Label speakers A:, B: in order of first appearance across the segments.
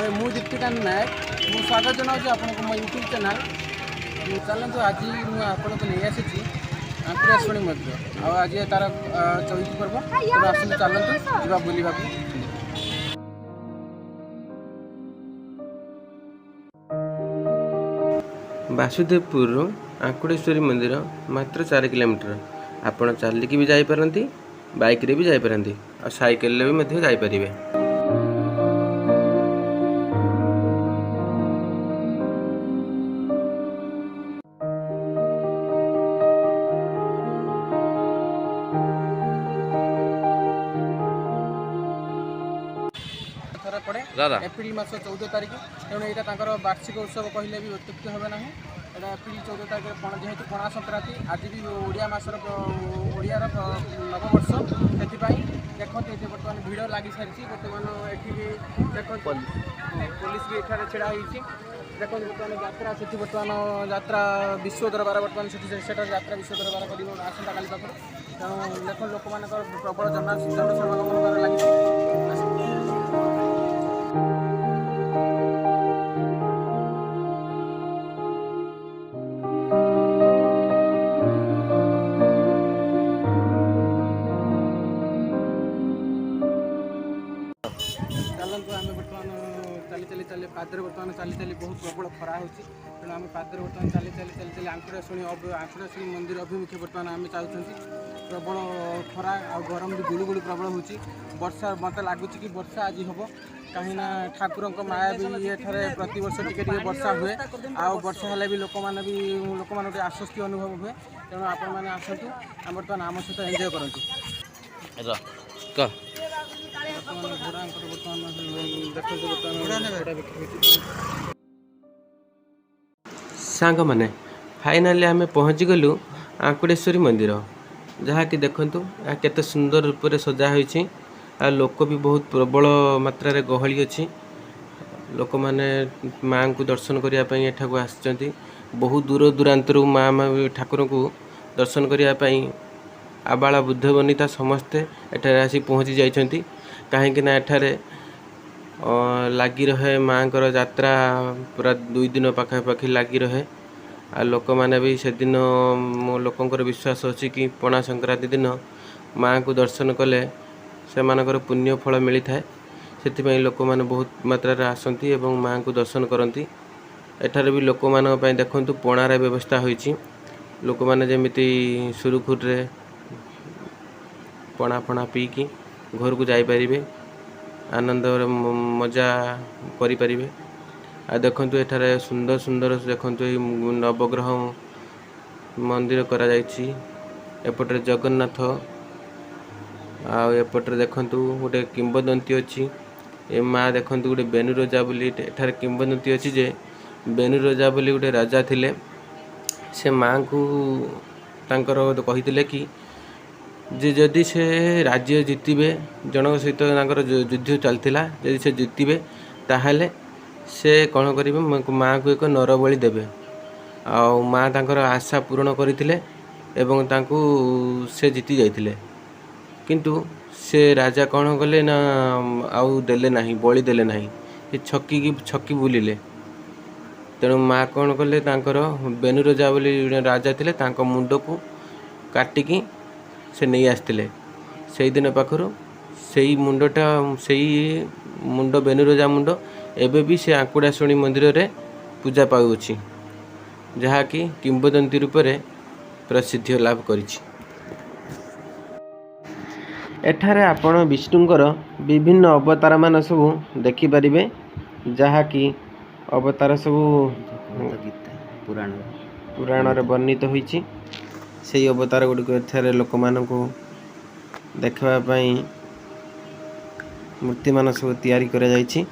A: मु दीप्तिकांत नायक मु स्वागत जनाऊँ आपको मो यूट्यूब चैनल चलतु आज मुझे आपको नहीं आसी आंकुराशुणी मंदिर आज तार चौथी पर्व आसतु चलतु जा बुलवा
B: वासुदेवपुर आंकुड़ेश्वरी मंदिर मात्र 4 किलोमीटर आपण चलिकी भी जापारती बाइक रे भी जापारती और साइकिल भी मध्य जापारे।
A: पड़े एप्रिल मास 14 तारिख तेणु यहाँ वार्षिक उत्सव कहले भी अत्युक्ति हे ना यहाँ एप्रिल 14 तारिख जेहेतु पणा संक्रांति आज भी ओडिया मासर ओडियार नववर्ष से देखते ये बर्तमान भिड़ लगी सारी बर्तमान ये देख पुलिस भी एठार छिड़ा होती देखो बर्तमान यात्रा से बर्तमान यात्रा विश्व दरबार बर्तमान से यात्रा विश्व दरबार कर आसंता काली पाख तेणु देख लोक मान प्रबल जनसमागम लगी। चलतु आम बर्तमान चली पादर बर्तमान चली बहुत प्रबल खरा हो तेणु आम पादर बर्तमान चली आंकुराशुणी मंदिर अभिमुखे बर्तमान आम चाहूँ प्रबल खरा आ गरम भी गुड़गुड़ी प्रबल हो वर्षा मत लगुच कि वर्षा आज हम कहीं ठाकुर माया भी ये प्रति वर्ष टिके वर्षा हुए आ वर्षा हेल्ले भी लोक मैंने आश्वस्ति अनुभव हुए तेणु आपण मैंने आसतु बर्तमान आम सहित एंजय करूँ।
B: सांग माने फाइनाली आम पहुँची गलु आंकुड़ेश्वरी मंदिर जहाँकि देखंतु केते सुंदर रूप से सजा होइछि आ लोक भी बहुत प्रबल मात्रा रे गहली अछि। लोक माने माँ को दर्शन करिया पई एठाकू आछंती बहुत दूर दूरांतरु माँ ठाकुर को दर्शन करिया पई आबाला बुद्ध वनिता समस्ते एठारे आसी पहुँची जाइछंती कहीं ना एठारे लगी रहे माँ को यात्रा पूरा 2 दिन पाखापाखि लगी रहे आ लोक मैंने भी से दिन लोकंर विश्वास अच्छी कि पणा संक्रांति दिन माँ को दर्शन कले से मानकर पुण्य फल मिलता है से लोक मैंने बहुत मात्रा आसती एवं माँ को दर्शन करती। एठारे भी लोक मान देखु पणार व्यवस्था होइछि लोक मैंने जमीती सुरुखुर रे पणा फणा पीकी घर को जापरें आनंद मजा करें। आ देखंतु एठारे सुंदर सुंदर देखंतु नवग्रह मंदिर करा जायछि एपटे जगन्नाथ आ एपटे देखंतु गोटे किंवदंती अछि ए माँ देखंतु गोटे बेनुरजा बोली एठारे किंवदंती अछि जे बेनुरजा बोली गोटे राजा थिले से माँ को तांकर कहिथिले कि जे जदि से राज्य जितबे जनक सहित युद्ध चलता जदि से जितबे ताहले से कौन करेंगे माँ को एक नर बलि देवे आ माँ तांकर आशा पूर्ण करथिले एवं तांको से जीति जाइथिले किंतु से राजा कौन कले ना आउ देले नाही बलि देले नाही ये छक्की बुलिले तेणु माँ कौन कले तांकर बेनुरजा बोली राजा थिले तांको मुंड को काटिकी से नहीं आसते से दिन पाखर से मुंडटा से मुंड बेनुरजा मुंड एबे भी से आंकुड़ाशुणी मंदिर रे पूजा पाउछि जहाँकि किंवदंती रूप में प्रसिद्धि लाभ करिछि। एठारे आपण विष्णुंकर विभिन्न अवतार मान सब देखि परिबे जहाँकि अवतार सब पुराण रे वर्णित होइछि से अवतार गुड़िक एठारे लोक मानकु देखबा पई मूर्ति मान सब तैयारी करा जाइछि।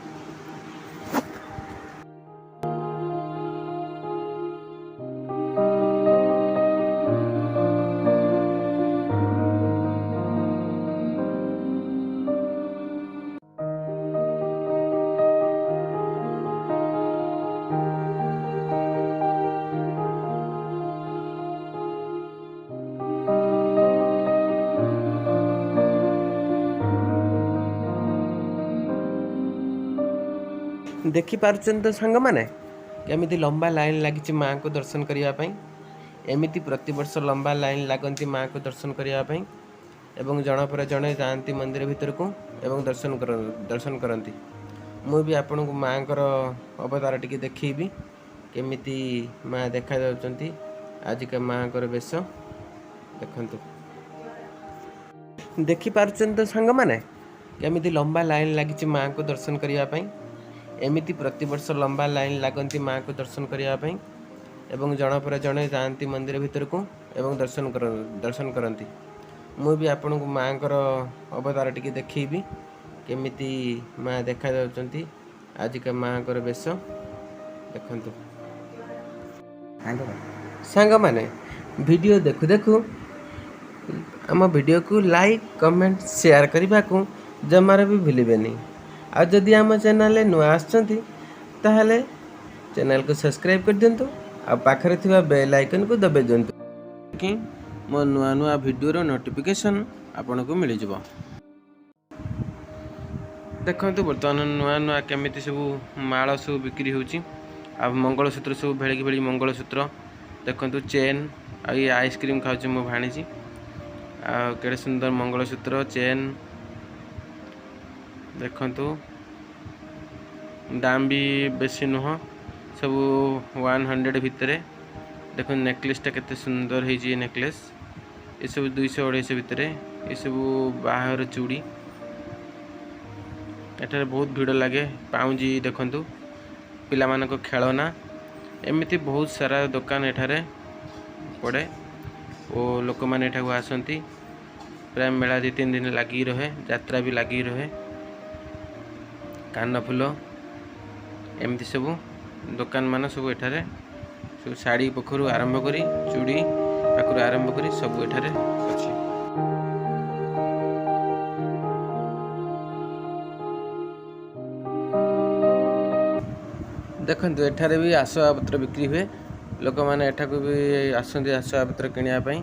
B: ଦେଖିପାରୁଛନ୍ତି ତ ସାଙ୍ଗମାନେ କେମିତି ଲମ୍ବା ଲାଇନ୍ ଲାଗିଛି ମାଆଙ୍କୁ ଦର୍ଶନ କରିବା ପାଇଁ। ଏମିତି ପ୍ରତିବର୍ଷ ଲମ୍ବା ଲାଇନ୍ ଲାଗନ୍ତି ମାଆଙ୍କୁ ଦର୍ଶନ କରିବା ପାଇଁ ଏବଂ ଜଣ ପରେ ଜଣେ ଯାଆନ୍ତି ମନ୍ଦିର ଭିତରକୁ ଏବଂ ଦର୍ଶନ କରନ୍ତି। ମୁଁ ବି ଆପଣଙ୍କୁ ମାଆଙ୍କର ଅବତାର ଟିକେ ଦେଖେଇବି କେମିତି ମାଆ ଦେଖାଯାଉଛନ୍ତି। ଆଜିକା ମାଆଙ୍କର ବେଶ ଦେଖନ୍ତୁ। ଦେଖିପାରୁଛନ୍ତି ତ ସାଙ୍ଗମାନେ କେମିତି ଲମ୍ବା ଲାଇନ୍ ଲାଗିଛି ମାଆଙ୍କୁ ଦର୍ଶନ କରିବା ପାଇଁ। ଏମିତି ପ୍ରତିବର୍ଷ ଲମ୍ବା ଲାଇନ୍ ଲାଗନ୍ତି ମାଆଙ୍କୁ ଦର୍ଶନ କରିବା ପାଇଁ ଏବଂ ଜଣ ପରେ ଜଣେ ଯାଆନ୍ତି ମନ୍ଦିର ଭିତରକୁ ଏବଂ ଦର୍ଶନ କରନ୍ତି। ମୁଁ ବି ଆପଣଙ୍କୁ ମାଆଙ୍କର ଅବତାର ଟିକେ ଦେଖେଇବି କେମିତି ମାଆ ଦେଖାଯାଉଛନ୍ତି। ଆଜିକା ମାଆଙ୍କର ବେଶ ଦେଖନ୍ତୁ। ସାଙ୍ଗମାନେ ଭିଡ଼ିଓ ଦେଖୁ ଦେଖୁ ଆମ ଭିଡ଼ିଓକୁ ଲାଇକ୍ କମେଣ୍ଟ ସେୟାର କରିବାକୁ ଜମାରୁ ବି ଭୁଲିବେନି। ଆଉ ଯଦି ଆମ ଚ୍ୟାନେଲରେ ନୂଆ ଆସିଛନ୍ତି ତାହେଲେ ଚ୍ୟାନେଲକୁ ସବସ୍କ୍ରାଇବ୍ କରିଦିଅନ୍ତୁ ଆଉ ପାଖରେ ଥିବା ବେଲ୍ ଆଇକନ୍କୁ ଦବାଇ ଦିଅନ୍ତୁ କି ମୋ ନୂଆ ନୂଆ ଭିଡ଼ିଓର ନୋଟିଫିକେସନ୍ ଆପଣଙ୍କୁ ମିଳିଯିବ। ଦେଖନ୍ତୁ ବର୍ତ୍ତମାନ ନୂଆ ନୂଆ କେମିତି ସବୁ ମାଳ ସବୁ ବିକ୍ରି ହେଉଛି ଆଉ ମଙ୍ଗଳସୂତ୍ର ସବୁ ଭେଳିକି ମଙ୍ଗଳସୂତ୍ର ଦେଖନ୍ତୁ ଚେନ୍ ଆଉ ଇଏ ଆଇସ୍କ୍ରିମ୍ ଖାଉଛି ମୋ ଭାଣିଜୀ। ଆଉ କେଡ଼େ ସୁନ୍ଦର ମଙ୍ଗଳସୂତ୍ର ଚେନ୍ ଦେଖନ୍ତୁ। ଦାମ ବି ବେଶୀ ନୁହଁ ସବୁ 100 ଭିତରେ। ଦେଖନ୍ତୁ ନେକଲେସଟା କେତେ ସୁନ୍ଦର ହେଇଛି। ଏ ନେକଲେସ୍ ଏସବୁ 200-250 ଭିତରେ। ଏସବୁ ବାହାଘର ଚୁଡ଼ି। ଏଠାରେ ବହୁତ ଭିଡ଼ ଲାଗେ। ପାଉଁଜି ଦେଖନ୍ତୁ ପିଲାମାନଙ୍କ ଖେଳନା ଏମିତି ବହୁତ ସାରା ଦୋକାନ ଏଠାରେ ପଡ଼େ ଓ ଲୋକମାନେ ଏଠାକୁ ଆସନ୍ତି। ପ୍ରାୟ ମେଳା 2-3 ଦିନ ଲାଗିକି ରହେ। ଯାତ୍ରା ବି ଲାଗିକି ରହେ। କାନଫୁଲ ଏମିତି ସବୁ ଦୋକାନ ମାନ ସବୁ ଏଠାରେ ସବୁ ଶାଢ଼ୀ ପାଖରୁ ଆରମ୍ଭ କରି ଚୁଡ଼ି ପାଖରୁ ଆରମ୍ଭ କରି ସବୁ ଏଠାରେ ଅଛି। ଦେଖନ୍ତୁ ଏଠାରେ ବି ଆସବାବପତ୍ର ବିକ୍ରି ହୁଏ। ଲୋକମାନେ ଏଠାକୁ ବି ଆସନ୍ତି ଆସବାବପତ୍ର କିଣିବା ପାଇଁ।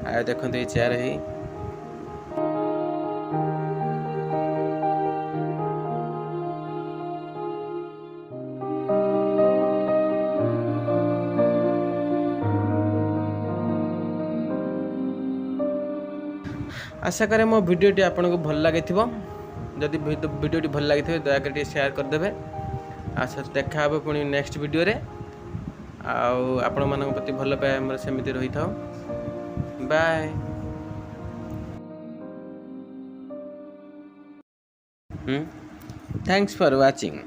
B: ଆଉ ଦେଖନ୍ତୁ ଏଇ ଚେୟାର ହେଇ आशा करें मो भिडियोटी आपको भल लगे। जदि भिडियोटी भल लगे दयाकोरी टे सेयार करदे। आशा देखा पुणी नेक्स्ट वीडियो रे। आपण मान प्रति भल पाए सेमती रही था। बाय। Thanks for watching.